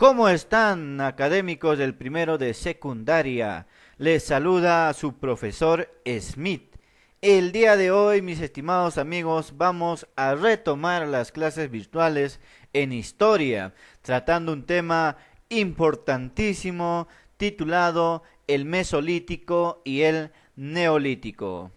¿Cómo están, académicos del primero de secundaria? Les saluda su profesor Smith. El día de hoy, mis estimados amigos, vamos a retomar las clases virtuales en historia, tratando un tema importantísimo titulado El Mesolítico y el Neolítico.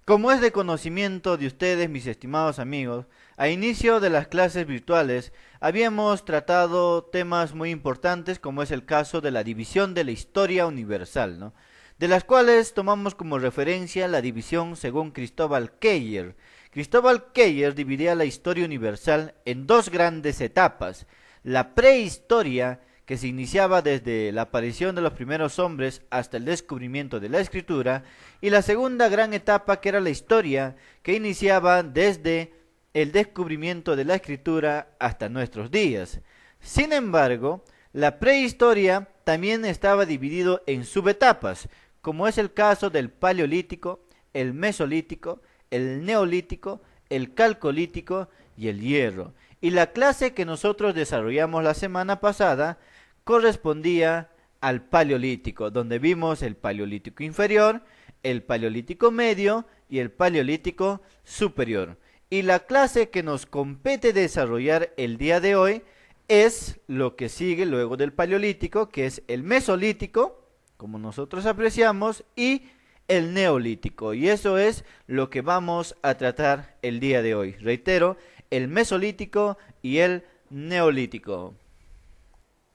Como es de conocimiento de ustedes, mis estimados amigos, a inicio de las clases virtuales habíamos tratado temas muy importantes como es el caso de la división de la historia universal, ¿no? De las cuales tomamos como referencia la división según Cristóbal Keller. Cristóbal Keller dividía la historia universal en dos grandes etapas: la prehistoria, que se iniciaba desde la aparición de los primeros hombres hasta el descubrimiento de la escritura, y la segunda gran etapa, que era la historia, que iniciaba desde el descubrimiento de la escritura hasta nuestros días. Sin embargo, la prehistoria también estaba dividido en subetapas, como es el caso del paleolítico, el mesolítico, el neolítico, el calcolítico y el hierro. Y la clase que nosotros desarrollamos la semana pasada correspondía al paleolítico, donde vimos el paleolítico inferior, el paleolítico medio y el paleolítico superior. Y la clase que nos compete desarrollar el día de hoy es lo que sigue luego del paleolítico, que es el mesolítico, como nosotros apreciamos, y el neolítico. Y eso es lo que vamos a tratar el día de hoy. Reitero, el mesolítico y el neolítico.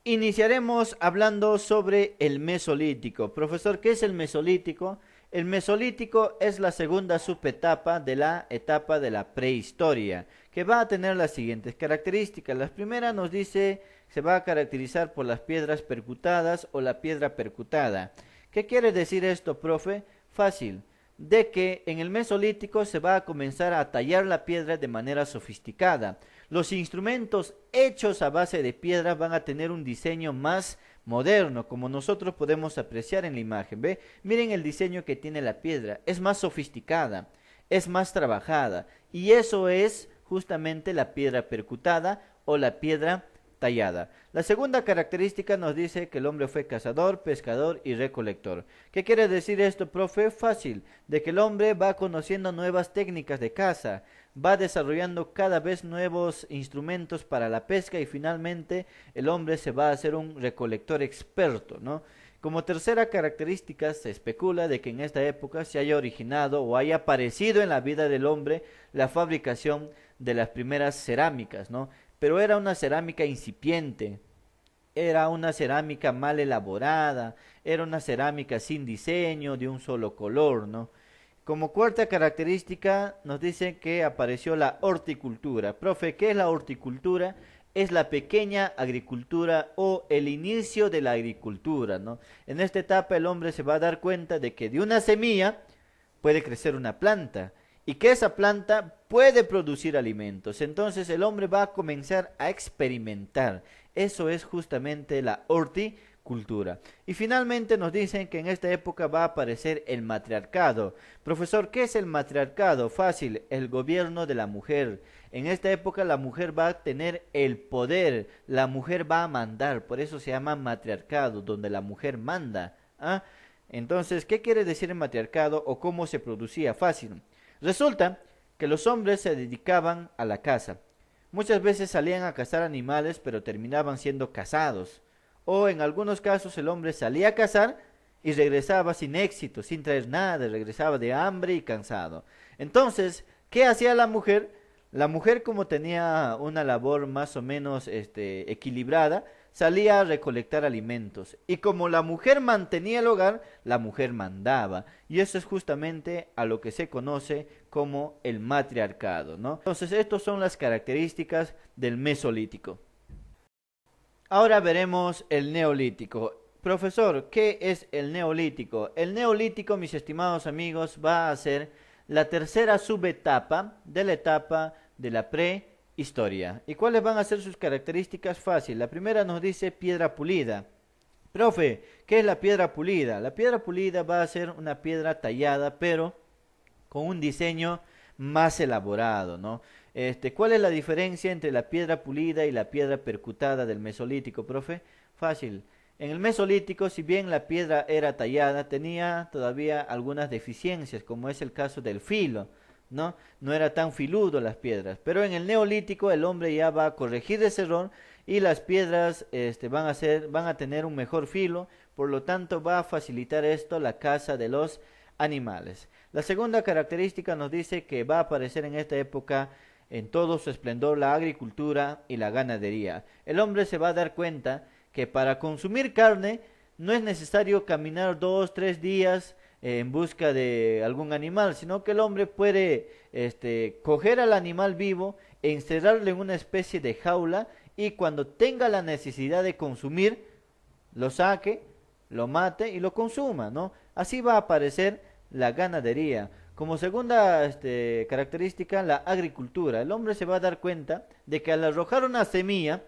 Iniciaremos hablando sobre el mesolítico. Profesor, ¿qué es el mesolítico? El mesolítico es la segunda subetapa de la etapa de la prehistoria, que va a tener las siguientes características. La primera nos dice que se va a caracterizar por las piedras percutadas o la piedra percutada. ¿Qué quiere decir esto, profe? Fácil, de que en el mesolítico se va a comenzar a tallar la piedra de manera sofisticada. Los instrumentos hechos a base de piedra van a tener un diseño más moderno, como nosotros podemos apreciar en la imagen. ¿Ve? Miren el diseño que tiene la piedra, es más sofisticada, es más trabajada, y eso es justamente la piedra percutada o la piedra tallada. La segunda característica nos dice que el hombre fue cazador, pescador y recolector. ¿Qué quiere decir esto, profe? Fácil, de que el hombre va conociendo nuevas técnicas de caza, va desarrollando cada vez nuevos instrumentos para la pesca y finalmente el hombre se va a hacer un recolector experto, ¿no? Como tercera característica, se especula de que en esta época se haya originado o haya aparecido en la vida del hombre la fabricación de las primeras cerámicas, ¿no? Pero era una cerámica incipiente, era una cerámica mal elaborada, era una cerámica sin diseño, de un solo color, ¿no? Como cuarta característica nos dice que apareció la horticultura. Profe, ¿qué es la horticultura? Es la pequeña agricultura o el inicio de la agricultura, ¿no? En esta etapa el hombre se va a dar cuenta de que de una semilla puede crecer una planta y que esa planta puede producir alimentos. Entonces el hombre va a comenzar a experimentar. Eso es justamente la horticultura. Y finalmente nos dicen que en esta época va a aparecer el matriarcado. Profesor, ¿qué es el matriarcado? Fácil, el gobierno de la mujer. En esta época la mujer va a tener el poder, la mujer va a mandar, por eso se llama matriarcado, donde la mujer manda. ¿Ah? Entonces, ¿qué quiere decir el matriarcado o cómo se producía? Fácil. Resulta que los hombres se dedicaban a la caza. Muchas veces salían a cazar animales, pero terminaban siendo cazados. O en algunos casos el hombre salía a cazar y regresaba sin éxito, sin traer nada, regresaba de hambre y cansado. Entonces, ¿qué hacía la mujer? La mujer, como tenía una labor más o menos equilibrada, salía a recolectar alimentos. Y como la mujer mantenía el hogar, la mujer mandaba. Y eso es justamente a lo que se conoce como el matriarcado, ¿no? Entonces, estas son las características del mesolítico. Ahora veremos el neolítico. Profesor, ¿qué es el neolítico? El neolítico, mis estimados amigos, va a ser la tercera subetapa de la etapa de la prehistoria. ¿Y cuáles van a ser sus características? Fácil. La primera nos dice piedra pulida. Profe, ¿qué es la piedra pulida? La piedra pulida va a ser una piedra tallada, pero con un diseño más elaborado, ¿no? ¿Cuál es la diferencia entre la piedra pulida y la piedra percutada del Mesolítico, profe? Fácil. En el Mesolítico, si bien la piedra era tallada, tenía todavía algunas deficiencias, como es el caso del filo, ¿no? No era tan filudo las piedras. Pero en el Neolítico el hombre ya va a corregir ese error y las piedras van a tener un mejor filo, por lo tanto va a facilitar esto la caza de los animales. La segunda característica nos dice que va a aparecer en esta época en todo su esplendor la agricultura y la ganadería. El hombre se va a dar cuenta que para consumir carne no es necesario caminar 2, 3 días en busca de algún animal, sino que el hombre puede coger al animal vivo e encerrarlo en una especie de jaula y cuando tenga la necesidad de consumir, lo saque, lo mate y lo consuma, ¿no? Así va a aparecer la ganadería. Como segunda característica, la agricultura. El hombre se va a dar cuenta de que al arrojar una semilla,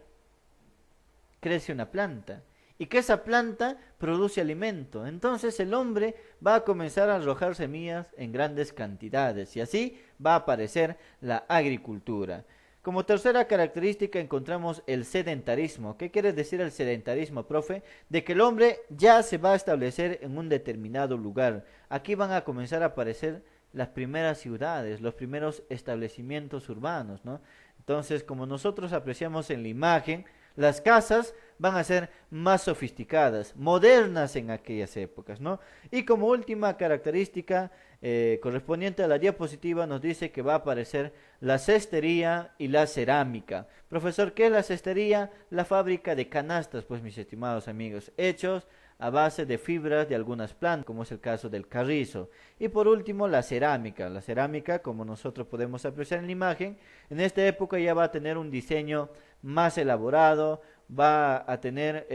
crece una planta y que esa planta produce alimento. Entonces el hombre va a comenzar a arrojar semillas en grandes cantidades y así va a aparecer la agricultura. Como tercera característica encontramos el sedentarismo. ¿Qué quiere decir el sedentarismo, profe? De que el hombre ya se va a establecer en un determinado lugar. Aquí van a comenzar a aparecer las primeras ciudades, los primeros establecimientos urbanos, ¿no? Entonces, como nosotros apreciamos en la imagen, las casas van a ser más sofisticadas, modernas en aquellas épocas, ¿no? Y como última característica correspondiente a la diapositiva nos dice que va a aparecer la cestería y la cerámica. Profesor, ¿qué es la cestería? La fábrica de canastas, pues mis estimados amigos, hechos a base de fibras de algunas plantas, como es el caso del carrizo. Y por último, la cerámica. La cerámica, como nosotros podemos apreciar en la imagen, en esta época ya va a tener un diseño más elaborado, va a tener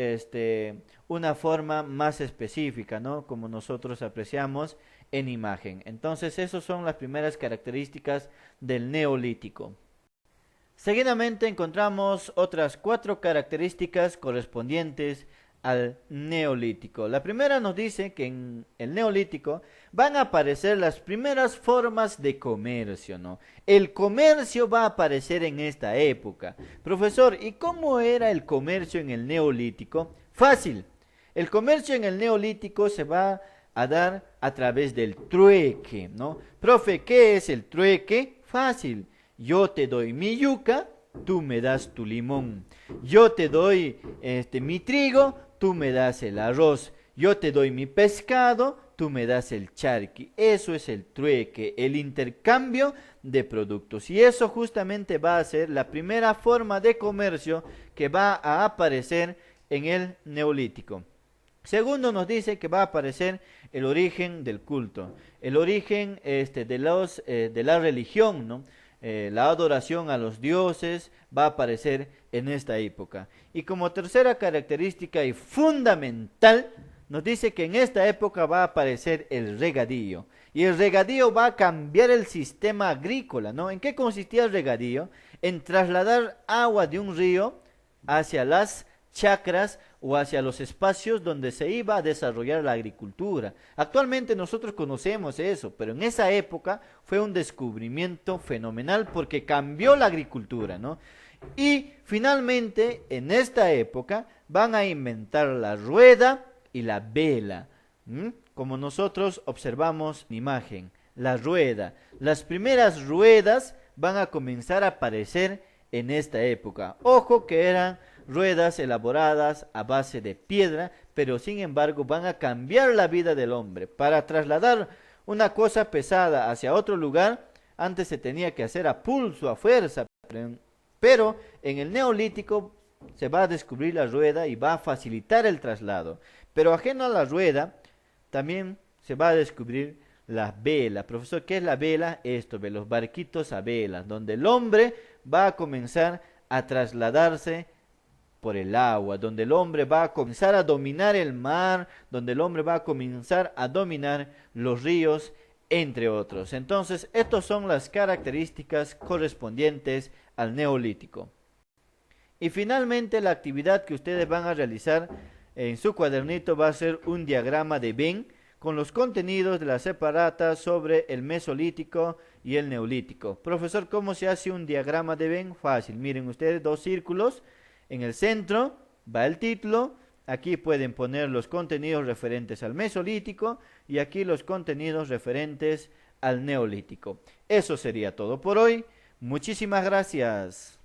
una forma más específica, ¿no? Como nosotros apreciamos en imagen. Entonces, esas son las primeras características del Neolítico. Seguidamente encontramos otras 4 características correspondientes al Neolítico. La primera nos dice que en el Neolítico van a aparecer las primeras formas de comercio, ¿no? El comercio va a aparecer en esta época. Profesor, ¿y cómo era el comercio en el Neolítico? Fácil. El comercio en el Neolítico se va a dar a través del trueque, ¿no? Profe, ¿qué es el trueque? Fácil. Yo te doy mi yuca, tú me das tu limón. Yo te doy mi trigo, tú me das el arroz. Yo te doy mi pescado, tú me das el charqui. Eso es el trueque, el intercambio de productos. Y eso justamente va a ser la primera forma de comercio que va a aparecer en el Neolítico. Segundo, nos dice que va a aparecer el origen del culto, el origen de la religión, ¿no? La adoración a los dioses va a aparecer en esta época. Y como tercera característica y fundamental, nos dice que en esta época va a aparecer el regadío. Y el regadío va a cambiar el sistema agrícola, ¿no? ¿En qué consistía el regadío? En trasladar agua de un río hacia las chacras o hacia los espacios donde se iba a desarrollar la agricultura. Actualmente nosotros conocemos eso, pero en esa época fue un descubrimiento fenomenal porque cambió la agricultura, ¿no? Y finalmente, en esta época, van a inventar la rueda y la vela, como nosotros observamos en imagen, la rueda. Las primeras ruedas van a comenzar a aparecer en esta época. Ojo que eran ruedas elaboradas a base de piedra, pero sin embargo van a cambiar la vida del hombre. Para trasladar una cosa pesada hacia otro lugar, antes se tenía que hacer a pulso, a fuerza, pero en el Neolítico se va a descubrir la rueda y va a facilitar el traslado. Pero ajeno a la rueda, también se va a descubrir la vela. Profesor, ¿qué es la vela? Esto, de los barquitos a velas, donde el hombre va a comenzar a trasladarse por el agua, donde el hombre va a comenzar a dominar el mar, donde el hombre va a comenzar a dominar los ríos, entre otros. Entonces, estas son las características correspondientes al Neolítico. Y finalmente, la actividad que ustedes van a realizar en su cuadernito va a ser un diagrama de Venn con los contenidos de la separata sobre el Mesolítico y el Neolítico. Profesor, ¿cómo se hace un diagrama de Venn? Fácil, miren ustedes, dos círculos, en el centro va el título, aquí pueden poner los contenidos referentes al Mesolítico y aquí los contenidos referentes al Neolítico. Eso sería todo por hoy. Muchísimas gracias.